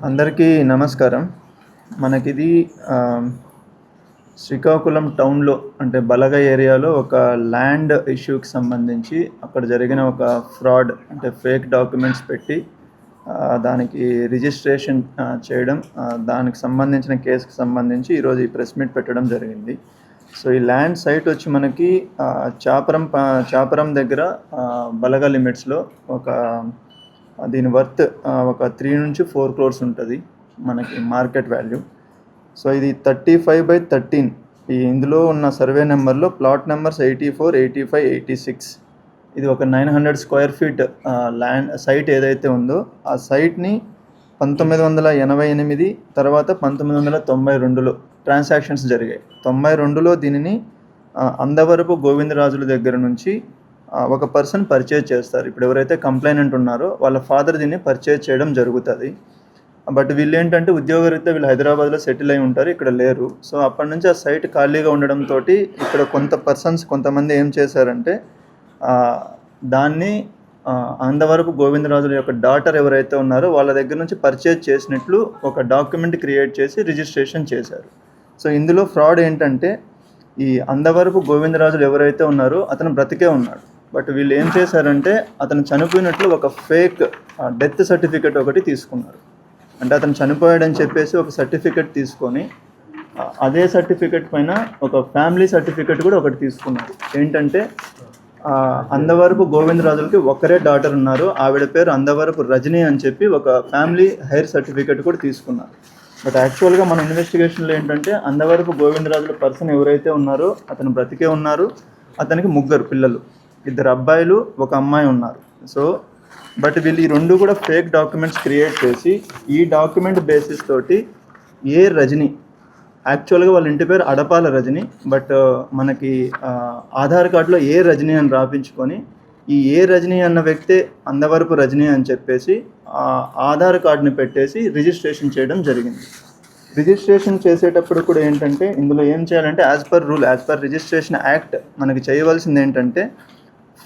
అందరికీ నమస్కారం. మనకిది శ్రీకాకుళం టౌన్‌లో అంటే బలగ ఏరియాలో ఒక ల్యాండ్ ఇష్యూకి సంబంధించి అక్కడ జరిగిన ఒక ఫ్రాడ్ అంటే ఫేక్ డాక్యుమెంట్స్ పెట్టి దానికి రిజిస్ట్రేషన్ చేయడం, దానికి సంబంధించిన కేసుకి సంబంధించి ఈరోజు ఈ ప్రెస్ మీట్ పెట్టడం జరిగింది. సో ఈ ల్యాండ్ సైట్ వచ్చి మనకి చాపరం దగ్గర బలగ లిమిట్స్లో దీని వర్త్ ఒక 3 నుంచి 4 crores ఉంటుంది మనకి మార్కెట్ వాల్యూ. సో ఇది 35/13. ఇందులో ఉన్న సర్వే నెంబర్లో ప్లాట్ నెంబర్స్ 84, 85, 86. ఇది ఒక 900 square feet ల్యాండ్ సైట్ ఏదైతే ఉందో ఆ సైట్ని 1988 తర్వాత 1992లో ట్రాన్సాక్షన్స్ జరిగాయి. 92లో దీనిని అందవరపు గోవిందరాజుల దగ్గర నుంచి ఒక పర్సన్ పర్చేజ్ చేస్తారు. ఇప్పుడు ఎవరైతే కంప్లైనెంట్ ఉన్నారో వాళ్ళ ఫాదర్ దీన్ని పర్చేజ్ చేయడం జరుగుతుంది. బట్ వీళ్ళు ఏంటంటే ఉద్యోగరీత్యా వీళ్ళు హైదరాబాద్లో సెటిల్ అయి ఉంటారు, ఇక్కడ లేరు. సో అప్పటి నుంచి ఆ సైట్ ఖాళీగా ఉండడంతో ఇక్కడ కొంతమంది ఏం చేశారంటే దాన్ని అందవరపు గోవిందరాజుల యొక్క డాటర్ ఎవరైతే ఉన్నారో వాళ్ళ దగ్గర నుంచి పర్చేజ్ చేసినట్లు ఒక డాక్యుమెంట్ క్రియేట్ చేసి రిజిస్ట్రేషన్ చేశారు. సో ఇందులో ఫ్రాడ్ ఏంటంటే ఈ అందవరపు గోవిందరాజులు ఎవరైతే ఉన్నారో అతను బ్రతికే ఉన్నాడు. బట్ వీళ్ళు ఏం చేశారంటే అతను చనిపోయినట్లు ఒక ఫేక్ డెత్ సర్టిఫికెట్ ఒకటి తీసుకున్నారు. అంటే అతను చనిపోయాడని చెప్పేసి ఒక సర్టిఫికెట్ తీసుకొని అదే సర్టిఫికెట్ పైన ఒక ఫ్యామిలీ సర్టిఫికెట్ కూడా ఒకటి తీసుకున్నారు. ఏంటంటే అందవరపు గోవిందరాజులకి ఒక్కరే డాటర్ ఉన్నారు, ఆవిడ పేరు అందవరపు రజని అని చెప్పి ఒక ఫ్యామిలీ హైర్ సర్టిఫికెట్ కూడా తీసుకున్నారు. బట్ యాక్చువల్గా మన ఇన్వెస్టిగేషన్లో ఏంటంటే అందవరపు గోవిందరాజుల పర్సన్ ఎవరైతే ఉన్నారో అతను బ్రతికే ఉన్నారు. అతనికి 3 పిల్లలు, 2 అబ్బాయిలు, 1 అమ్మాయి ఉన్నారు. సో బట్ వీళ్ళు ఈ 2 కూడా ఫేక్ డాక్యుమెంట్స్ క్రియేట్ చేసి ఈ డాక్యుమెంట్ బేసిస్ తోటి రజని, యాక్చువల్గా వాళ్ళ ఇంటి పేరు అడపాల రజని, బట్ మనకి ఆధార్ కార్డులో రజని అని రాపించుకొని ఈ రజని అన్న వ్యక్తే అందవరపు రజని అని చెప్పేసి ఆధార్ కార్డుని పెట్టేసి రిజిస్ట్రేషన్ చేయడం జరిగింది. రిజిస్ట్రేషన్ చేసేటప్పుడు కూడా ఏంటంటే ఇందులో ఏం చేయాలంటే యాజ్ పర్ రిజిస్ట్రేషన్ యాక్ట్ మనకి చేయవలసింది ఏంటంటే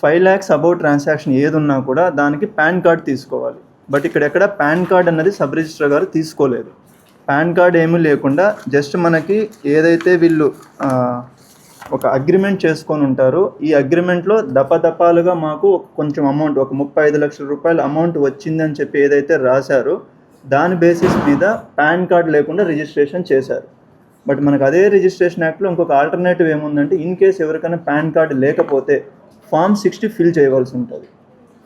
5 lakhs అబౌవ్ ట్రాన్సాక్షన్ ఏదున్నా కూడా దానికి పాన్ కార్డ్ తీసుకోవాలి. బట్ ఇక్కడ పాన్ కార్డ్ అన్నది సబ్ రిజిస్ట్రార్ గారు తీసుకోలేదు. పాన్ కార్డ్ ఏమీ లేకుండా జస్ట్ మనకి ఏదైతే వీళ్ళు ఒక అగ్రిమెంట్ చేసుకొని ఉంటారో ఈ అగ్రిమెంట్లో దపదపాలుగా మాకు కొంచెం అమౌంట్, ఒక 35 లక్షల రూపాయల అమౌంట్ వచ్చిందని చెప్పి ఏదైతే రాశారో దాని బేసిస్ మీద పాన్ కార్డ్ లేకుండా రిజిస్ట్రేషన్ చేశారు. బట్ మనకు అదే రిజిస్ట్రేషన్ యాక్ట్లో ఇంకొక ఆల్టర్నేటివ్ ఏముందంటే ఇన్ కేస్ ఎవరికైనా పాన్ కార్డ్ లేకపోతే Form 60 ఫిల్ చేయవలసి ఉంటుంది.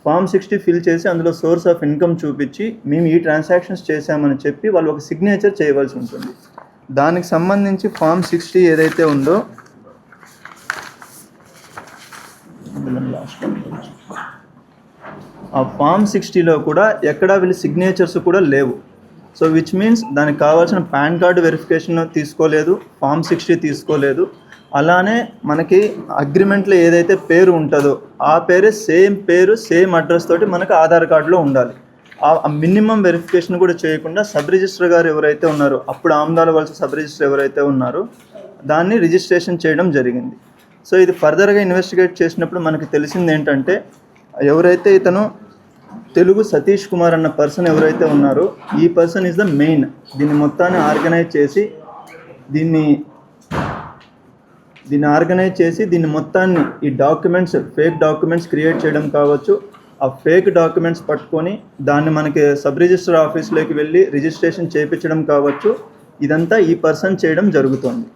Form 60 ఫిల్ చేసి అందులో సోర్స్ ఆఫ్ ఇన్కమ్ చూపించి మేము ఈ ట్రాన్సాక్షన్స్ చేశామని చెప్పి వాళ్ళు ఒక సిగ్నేచర్ చేయవలసి ఉంటుంది. దానికి సంబంధించి Form 60 ఏదైతే ఉందో ఆ Form 60లో కూడా ఎక్కడా వీళ్ళు సిగ్నేచర్స్ కూడా లేవు. సో విచ్ మీన్స్ దానికి కావాల్సిన పాన్ కార్డు వెరిఫికేషన్ తీసుకోలేదు, Form 60 తీసుకోలేదు. అలానే మనకి అగ్రిమెంట్లో ఏదైతే పేరు ఉంటుందో ఆ పేరే సేమ్ అడ్రస్ తోటి మనకు ఆధార్ కార్డులో ఉండాలి. ఆ మినిమం వెరిఫికేషన్ కూడా చేయకుండా సబ్ రిజిస్టర్ గారు ఎవరైతే ఉన్నారో, అప్పుడు ఆమ్దాల వలస సబ్ రిజిస్టర్ ఎవరైతే ఉన్నారో దాన్ని రిజిస్ట్రేషన్ చేయడం జరిగింది. సో ఇది ఫర్దర్గా ఇన్వెస్టిగేట్ చేసినప్పుడు మనకి తెలిసింది ఏంటంటే ఎవరైతే ఇతను తెలుగు సతీష్ కుమార్ అన్న పర్సన్ ఎవరైతే ఉన్నారో ఈ పర్సన్ ఈజ్ ద మెయిన్ దీన్ని మొత్తాన్ని ఆర్గనైజ్ చేసి దీన్ని మొత్తాన్ని ఈ డాక్యుమెంట్స్ ఫేక్ డాక్యుమెంట్స్ క్రియేట్ చేయడం కావచ్చు, ఆ ఫేక్ డాక్యుమెంట్స్ పట్టుకొని దాన్ని మనకి సబ్ రిజిస్టర్ ఆఫీస్లోకి వెళ్ళి రిజిస్ట్రేషన్ చేయించడం కావచ్చు, ఇదంతా ఈ పర్సన్ చేయడం జరుగుతుంది.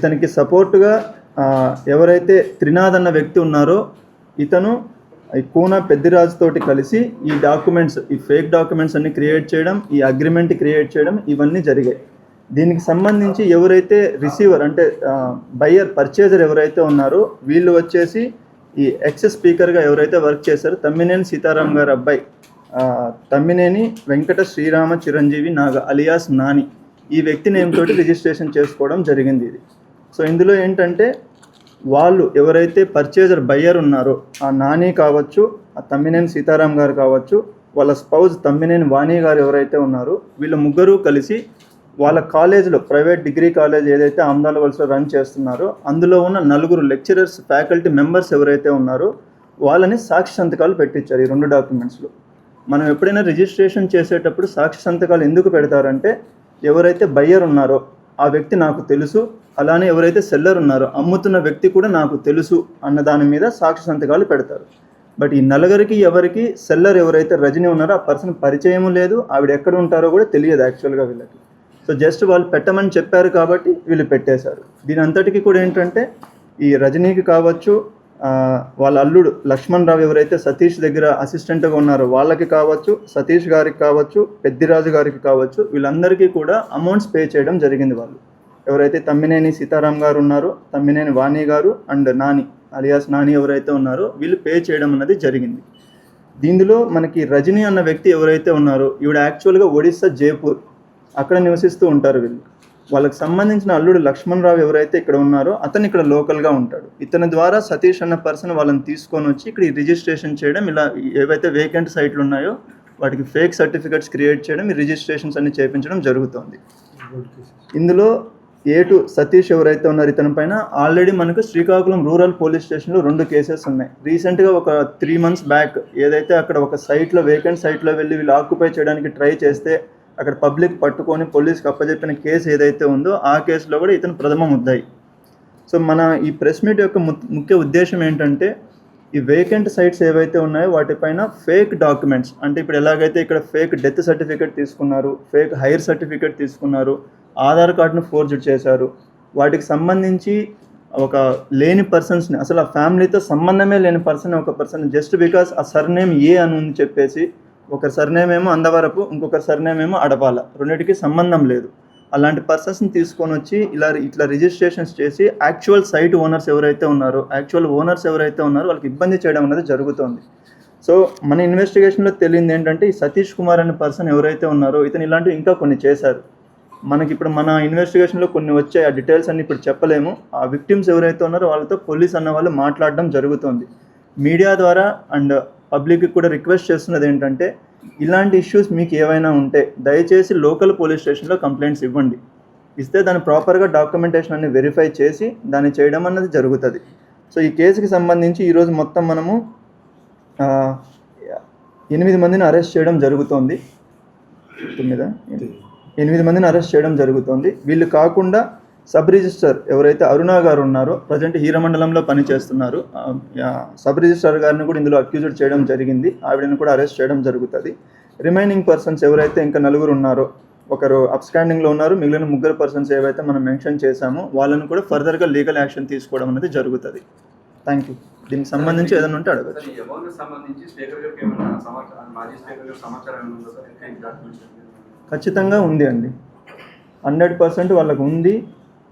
ఇతనికి సపోర్టుగా ఎవరైతే త్రినాథ్ అన్న వ్యక్తి ఉన్నారో ఇతను ఈ కూన పెద్దిరాజు తోటి కలిసి ఈ ఫేక్ డాక్యుమెంట్స్ అన్ని క్రియేట్ చేయడం, ఈ అగ్రిమెంట్ క్రియేట్ చేయడం ఇవన్నీ జరిగాయి. దీనికి సంబంధించి ఎవరైతే రిసీవర్ అంటే పర్చేజర్ ఎవరైతే ఉన్నారో వీళ్ళు వచ్చేసి ఈ ఎక్స్ స్పీకర్గా ఎవరైతే వర్క్ చేశారో తమ్మినేని సీతారాం గారి అబ్బాయి తమ్మినేని వెంకట శ్రీరామ చిరంజీవి నాగ అలియాస్ నాని, ఈ వ్యక్తి నేమ్ తోటి రిజిస్ట్రేషన్ చేసుకోవడం జరిగింది ఇది. సో ఇందులో ఏంటంటే వాళ్ళు ఎవరైతే పర్చేజర్ బయ్యర్ ఉన్నారో ఆ నాని కావచ్చు, ఆ తమ్మినేని సీతారాం గారు కావచ్చు, వాళ్ళ స్పౌజ్ తమ్మినేని వాణి గారు ఎవరైతే ఉన్నారో వీళ్ళు 3 కలిసి వాళ్ళ కాలేజీలో ప్రైవేట్ డిగ్రీ కాలేజ్ ఏదైతే ఆమ్దాల వలసలో రన్ చేస్తున్నారో అందులో ఉన్న 4 లెక్చరర్స్ ఫ్యాకల్టీ మెంబర్స్ ఎవరైతే ఉన్నారో వాళ్ళని సాక్షి సంతకాలు పెట్టించారు ఈ 2 డాక్యుమెంట్స్లో. మనం ఎప్పుడైనా రిజిస్ట్రేషన్ చేసేటప్పుడు సాక్షి సంతకాలు ఎందుకు పెడతారంటే, ఎవరైతే బయ్యర్ ఉన్నారో ఆ వ్యక్తి నాకు తెలుసు, అలానే ఎవరైతే సెల్లర్ ఉన్నారో అమ్ముతున్న వ్యక్తి కూడా నాకు తెలుసు అన్న దాని మీద సాక్షి సంతకాలు పెడతారు. బట్ ఈ నలుగురికి ఎవరికి సెల్లర్ ఎవరైతే రజనీ ఉన్నారో ఆ పర్సన్ పరిచయం లేదు, ఆవిడ ఎక్కడ ఉంటారో కూడా తెలియదు యాక్చువల్గా వీళ్ళకి. సో జస్ట్ వాళ్ళు పెట్టమని చెప్పారు కాబట్టి వీళ్ళు పెట్టేశారు. దీని అంతటికీ కూడా ఏంటంటే ఈ రజనీకి కావచ్చు, వాళ్ళ అల్లుడు లక్ష్మణ్ రావు ఎవరైతే సతీష్ దగ్గర అసిస్టెంట్గా ఉన్నారో వాళ్ళకి కావచ్చు, సతీష్ గారికి కావచ్చు, పెద్దిరాజు గారికి కావచ్చు, వీళ్ళందరికీ కూడా అమౌంట్స్ పే చేయడం జరిగింది. వాళ్ళు ఎవరైతే తమ్మినేని సీతారాం గారు ఉన్నారో, తమ్మినేని వాణి గారు అండ్ నాని అలియాస్ నాని ఎవరైతే ఉన్నారో వీళ్ళు పే చేయడం అన్నది జరిగింది. దీనిలో మనకి రజనీ అన్న వ్యక్తి ఎవరైతే ఉన్నారో ఈవిడ యాక్చువల్గా ఒడిస్సా జైపూర్ అక్కడ నివసిస్తూ ఉంటారు వీళ్ళు. వాళ్ళకి సంబంధించిన అల్లుడు లక్ష్మణ్ రావు ఎవరైతే ఇక్కడ ఉన్నారో అతను ఇక్కడ లోకల్గా ఉంటాడు. ఇతని ద్వారా సతీష్ అన్న పర్సన్ వాళ్ళని తీసుకొని వచ్చి ఇక్కడ ఈ రిజిస్ట్రేషన్ చేయడం, ఇలా ఏవైతే వేకెంట్ సైట్లు ఉన్నాయో వాటికి ఫేక్ సర్టిఫికెట్స్ క్రియేట్ చేయడం, ఈ రిజిస్ట్రేషన్స్ అన్ని చేయించడం జరుగుతుంది. ఇందులో A2 సతీష్ ఎవరైతే ఉన్నారో ఇతని పైన ఆల్రెడీ మనకు శ్రీకాకుళం రూరల్ పోలీస్ స్టేషన్లో 2 కేసెస్ ఉన్నాయి. రీసెంట్గా ఒక 3 months బ్యాక్ ఏదైతే అక్కడ ఒక సైట్లో వేకెంట్ సైట్లో వెళ్ళి వీళ్ళు ఆక్యుపై చేయడానికి ట్రై చేస్తే అక్కడ పబ్లిక్ పట్టుకొని పోలీస్కి అప్పచెప్పిన కేసు ఏదైతే ఉందో ఆ కేసులో కూడా ఇతను ప్రథమ ముద్దాయి. సో మన ఈ ప్రెస్ మీట్ యొక్క ముఖ్య ఉద్దేశం ఏంటంటే, ఈ వేకెంట్ సైట్స్ ఏవైతే ఉన్నాయో వాటిపైన ఫేక్ డాక్యుమెంట్స్, అంటే ఇప్పుడు ఎలాగైతే ఇక్కడ ఫేక్ డెత్ సర్టిఫికేట్ తీసుకున్నారు, ఫేక్ హైర్ సర్టిఫికేట్ తీసుకున్నారు, ఆధార్ కార్డును ఫోర్జడ్ చేశారు, వాటికి సంబంధించి ఒక లేని పర్సన్స్ని, అసలు ఆ ఫ్యామిలీతో సంబంధమే లేని ఒక పర్సన్ జస్ట్ బికాస్ ఆ సర్నేమ్ ఏ అని ఉంది చెప్పేసి, ఒకరి సర్నేమ్ ఏమో అందవరపు, ఇంకొకరి సర్నేమ్ ఏమో అడపాల, రెండింటికి సంబంధం లేదు, అలాంటి పర్సన్స్ని తీసుకొని వచ్చి ఇట్లా రిజిస్ట్రేషన్స్ చేసి యాక్చువల్ సైట్ ఓనర్స్ ఎవరైతే ఉన్నారో వాళ్ళకి ఇబ్బంది చేయడం అనేది జరుగుతుంది. సో మన ఇన్వెస్టిగేషన్లో తెలియంది ఏంటంటే, ఈ సతీష్ కుమార్ అనే పర్సన్ ఎవరైతే ఉన్నారో ఇతను ఇలాంటివి ఇంకా కొన్ని చేశారు. మనకి ఇప్పుడు మన ఇన్వెస్టిగేషన్లో కొన్ని వచ్చాయి, ఆ డీటెయిల్స్ అన్ని ఇప్పుడు చెప్పలేము. ఆ విక్టిమ్స్ ఎవరైతే ఉన్నారో వాళ్ళతో పోలీస్ అన్న వాళ్ళు మాట్లాడడం జరుగుతుంది. మీడియా ద్వారా అండ్ పబ్లిక్కి కూడా రిక్వెస్ట్ చేస్తున్నది ఏంటంటే, ఇలాంటి ఇష్యూస్ మీకు ఏవైనా ఉంటే దయచేసి లోకల్ పోలీస్ స్టేషన్లో కంప్లైంట్స్ ఇవ్వండి. ఇస్తే దాన్ని ప్రాపర్గా డాక్యుమెంటేషన్ అన్ని వెరిఫై చేసి దాన్ని చేయడం అన్నది జరుగుతుంది. సో ఈ కేసుకి సంబంధించి ఈరోజు మొత్తం మనము 8 మందిని అరెస్ట్ చేయడం జరుగుతోంది. 8 మందిని అరెస్ట్ చేయడం జరుగుతుంది. వీళ్ళు కాకుండా సబ్ రిజిస్టర్ ఎవరైతే అరుణ గారు ఉన్నారో ప్రజెంట్ హీరమండలంలో పనిచేస్తున్నారు, సబ్ రిజిస్టర్ గారిని కూడా ఇందులో అక్యూజ్డ్ చేయడం జరిగింది. ఆవిడని కూడా అరెస్ట్ చేయడం జరుగుతుంది. రిమైనింగ్ పర్సన్స్ ఎవరైతే ఇంకా 4 ఉన్నారో, ఒకరు అప్స్టాండింగ్లో ఉన్నారు, మిగిలిన 3 పర్సన్స్ ఏవైతే మనం మెన్షన్ చేశామో వాళ్ళని కూడా ఫర్దర్గా లీగల్ యాక్షన్ తీసుకోవడం అనేది జరుగుతుంది. Thank you. దీనికి సంబంధించి ఏదైనా ఉంటే అడగచ్చు. ఖచ్చితంగా ఉంది అండి, 100% వాళ్ళకు ఉంది,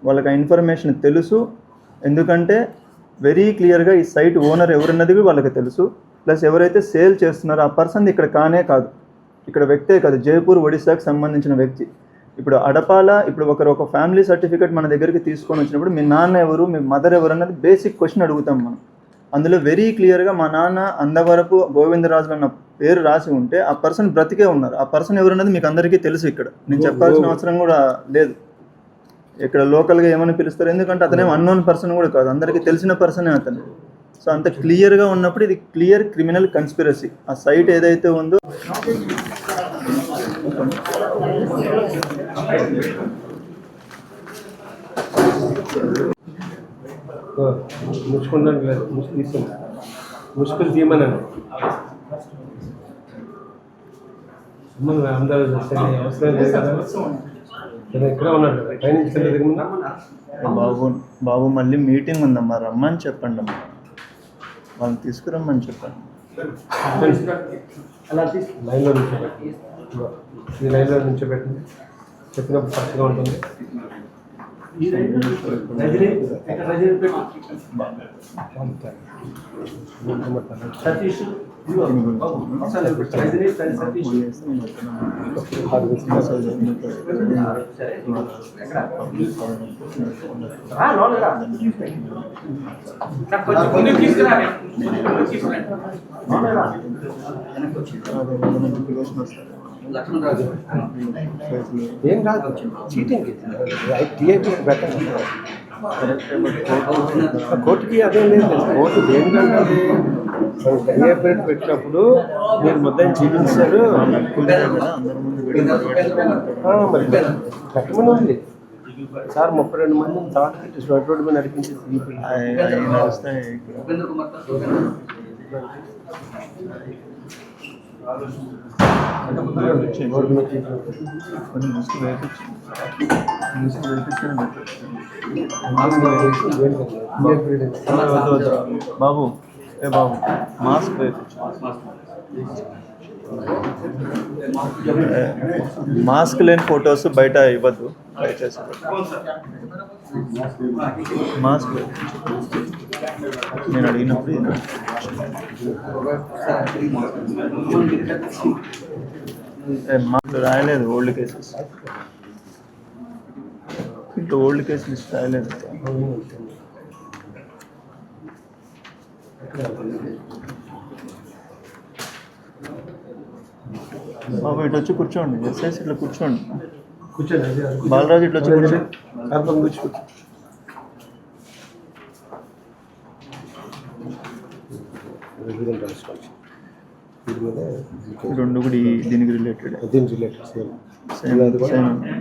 వాళ్ళకి ఆ ఇన్ఫర్మేషన్ తెలుసు. ఎందుకంటే వెరీ క్లియర్గా ఈ సైట్ ఓనర్ ఎవరున్నది వాళ్ళకి తెలుసు. ప్లస్ ఎవరైతే సేల్ చేస్తున్నారో ఆ పర్సన్ ఇక్కడ కానే కాదు, ఇక్కడ వ్యక్తే కాదు, జైపూర్ ఒడిశాకి సంబంధించిన వ్యక్తి. ఇప్పుడు అడపాల, ఇప్పుడు ఒక ఫ్యామిలీ సర్టిఫికేట్ మన దగ్గరికి తీసుకొని వచ్చినప్పుడు మీ నాన్న ఎవరు, మీ మదర్ ఎవరు అన్నది బేసిక్ క్వశ్చన్ అడుగుతాం మనం. అందులో వెరీ క్లియర్గా మా నాన్న అందవరపు గోవిందరాజులు అన్న పేరు రాసి ఉంటే ఆ పర్సన్ బ్రతికే ఉన్నారు. ఆ పర్సన్ ఎవరన్నది మీకు అందరికీ తెలుసు, ఇక్కడ నేను చెప్పాల్సిన అవసరం కూడా లేదు. ఇక్కడ లోకల్గా ఏమని పిలుస్తారు, ఎందుకంటే అతనేం అన్నోన్ పర్సన్ కూడా కాదు, అందరికీ తెలిసిన పర్సనే అతను. సో అంత క్లియర్గా ఉన్నప్పుడు ఇది క్లియర్ క్రిమినల్ కన్స్పిరసీ. ఆ సైట్ ఏదైతే ఉందో ముష్కలు తీయమనండి, అందరూ అవసరం లేదు కదా. ఇక్కడ ఉన్నాడు బాబు మళ్ళీ మీటింగ్ ఉందమ్మా, రమ్మని చెప్పండి అమ్మా, వాళ్ళని తీసుకురమ్మని చెప్పండి. లైన్లో నుంచోబెట్టండి, ఈ లైన్లో నుంచోబెట్టండి, చెప్పినప్పుడు కరెక్ట్గా ఉంటుంది. సతీష్ ఏం రాదు, చీటింగ్ టీఐపీ బెటర్. ఆ కోర్టుకి అదే లేదు, కోర్టు దేనికంటే కన్యాపేట పెట్టినప్పుడు మీరు మొత్తం చూపించారు. మరి కట్టమని ఉంది సార్, 32 మంది తాట పెట్టి రోడ్డు మీద నడిపించి బాబు ఏ బాబు మాస్క్ మాస్క్ లేని ఫొటోస్ బయట ఇవ్వద్దు దయచేసి. మాస్క్ నేను అడిగినప్పుడు మాకు రాయలేదు ఓల్డ్ కేసెస్, ఇట్లా ఓల్డ్ కేసు లిస్ట్ రాయలేదు. బాబు ఇటు వచ్చి కూర్చోండి, ఎస్ఐసి ఇట్లా కూర్చోండి. కూర్చోండి బాలరాజు ఇట్లా వచ్చి కూర్చోండి. కూర్చో. రెండు కూడా దీనికి రిలేటెడ్ దీనికి రిలేటెడ్ సేమ్.